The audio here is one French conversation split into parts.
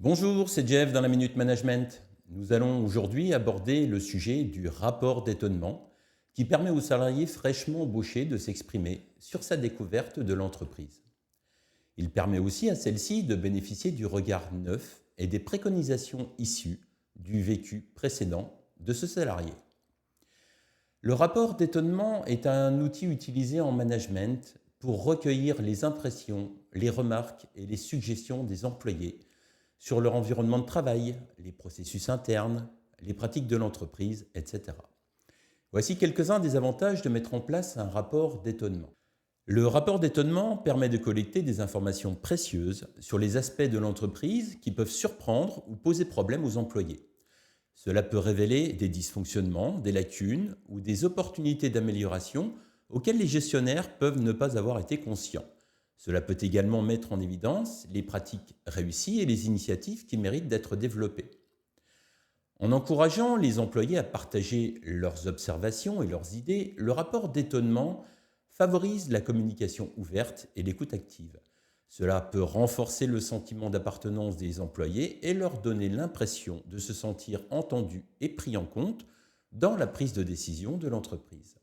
Bonjour, c'est Jeff dans la Minute Management. Nous allons aujourd'hui aborder le sujet du rapport d'étonnement qui permet aux salariés fraîchement embauchés de s'exprimer sur sa découverte de l'entreprise. Il permet aussi à celle-ci de bénéficier du regard neuf et des préconisations issues du vécu précédent de ce salarié. Le rapport d'étonnement est un outil utilisé en management pour recueillir les impressions, les remarques et les suggestions des employés sur leur environnement de travail, les processus internes, les pratiques de l'entreprise, etc. Voici quelques-uns des avantages de mettre en place un rapport d'étonnement. Le rapport d'étonnement permet de collecter des informations précieuses sur les aspects de l'entreprise qui peuvent surprendre ou poser problème aux employés. Cela peut révéler des dysfonctionnements, des lacunes ou des opportunités d'amélioration auxquelles les gestionnaires peuvent ne pas avoir été conscients. Cela peut également mettre en évidence les pratiques réussies et les initiatives qui méritent d'être développées. En encourageant les employés à partager leurs observations et leurs idées, le rapport d'étonnement favorise la communication ouverte et l'écoute active. Cela peut renforcer le sentiment d'appartenance des employés et leur donner l'impression de se sentir entendus et pris en compte dans la prise de décision de l'entreprise.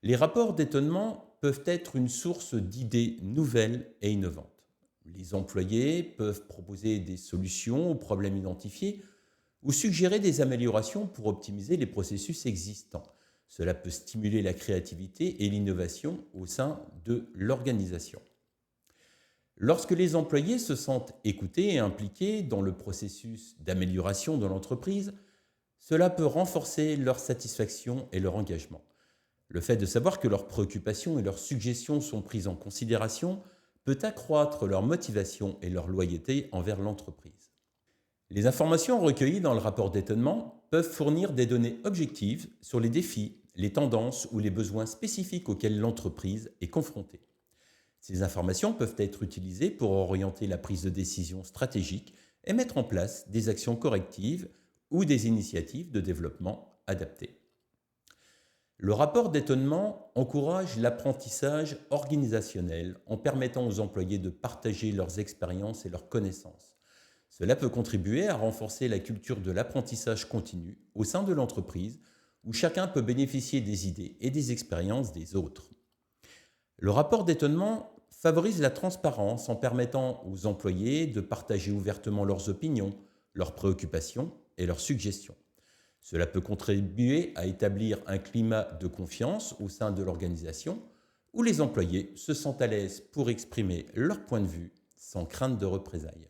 Les rapports d'étonnement peuvent être une source d'idées nouvelles et innovantes. Les employés peuvent proposer des solutions aux problèmes identifiés ou suggérer des améliorations pour optimiser les processus existants. Cela peut stimuler la créativité et l'innovation au sein de l'organisation. Lorsque les employés se sentent écoutés et impliqués dans le processus d'amélioration de l'entreprise, cela peut renforcer leur satisfaction et leur engagement. Le fait de savoir que leurs préoccupations et leurs suggestions sont prises en considération peut accroître leur motivation et leur loyauté envers l'entreprise. Les informations recueillies dans le rapport d'étonnement peuvent fournir des données objectives sur les défis, les tendances ou les besoins spécifiques auxquels l'entreprise est confrontée. Ces informations peuvent être utilisées pour orienter la prise de décision stratégique et mettre en place des actions correctives ou des initiatives de développement adaptées. Le rapport d'étonnement encourage l'apprentissage organisationnel en permettant aux employés de partager leurs expériences et leurs connaissances. Cela peut contribuer à renforcer la culture de l'apprentissage continu au sein de l'entreprise où chacun peut bénéficier des idées et des expériences des autres. Le rapport d'étonnement favorise la transparence en permettant aux employés de partager ouvertement leurs opinions, leurs préoccupations et leurs suggestions. Cela peut contribuer à établir un climat de confiance au sein de l'organisation où les employés se sentent à l'aise pour exprimer leur point de vue sans crainte de représailles.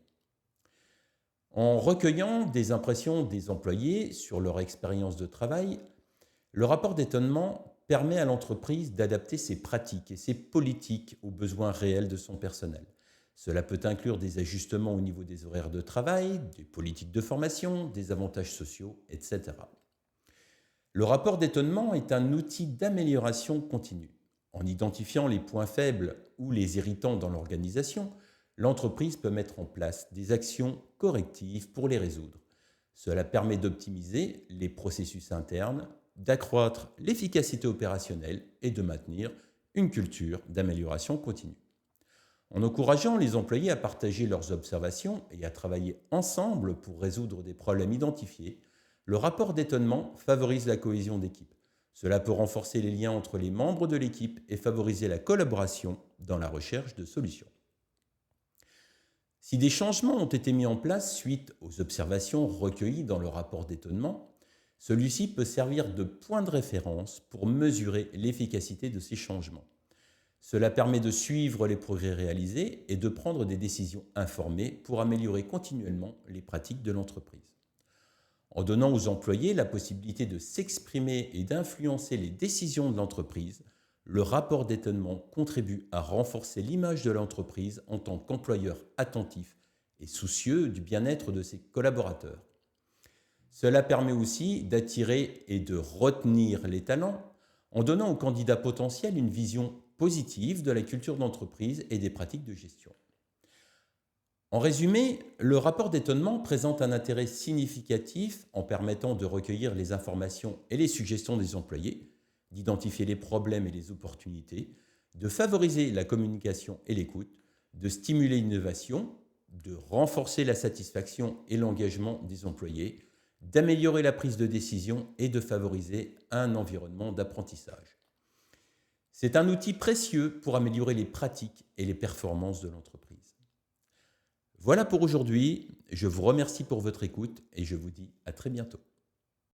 En recueillant des impressions des employés sur leur expérience de travail, le rapport d'étonnement permet à l'entreprise d'adapter ses pratiques et ses politiques aux besoins réels de son personnel. Cela peut inclure des ajustements au niveau des horaires de travail, des politiques de formation, des avantages sociaux, etc. Le rapport d'étonnement est un outil d'amélioration continue. En identifiant les points faibles ou les irritants dans l'organisation, l'entreprise peut mettre en place des actions correctives pour les résoudre. Cela permet d'optimiser les processus internes, d'accroître l'efficacité opérationnelle et de maintenir une culture d'amélioration continue. En encourageant les employés à partager leurs observations et à travailler ensemble pour résoudre des problèmes identifiés, le rapport d'étonnement favorise la cohésion d'équipe. Cela peut renforcer les liens entre les membres de l'équipe et favoriser la collaboration dans la recherche de solutions. Si des changements ont été mis en place suite aux observations recueillies dans le rapport d'étonnement, celui-ci peut servir de point de référence pour mesurer l'efficacité de ces changements. Cela permet de suivre les progrès réalisés et de prendre des décisions informées pour améliorer continuellement les pratiques de l'entreprise. En donnant aux employés la possibilité de s'exprimer et d'influencer les décisions de l'entreprise, le rapport d'étonnement contribue à renforcer l'image de l'entreprise en tant qu'employeur attentif et soucieux du bien-être de ses collaborateurs. Cela permet aussi d'attirer et de retenir les talents en donnant aux candidats potentiels une vision positive de la culture d'entreprise et des pratiques de gestion. En résumé, le rapport d'étonnement présente un intérêt significatif en permettant de recueillir les informations et les suggestions des employés, d'identifier les problèmes et les opportunités, de favoriser la communication et l'écoute, de stimuler l'innovation, de renforcer la satisfaction et l'engagement des employés, d'améliorer la prise de décision et de favoriser un environnement d'apprentissage. C'est un outil précieux pour améliorer les pratiques et les performances de l'entreprise. Voilà pour aujourd'hui. Je vous remercie pour votre écoute et je vous dis à très bientôt.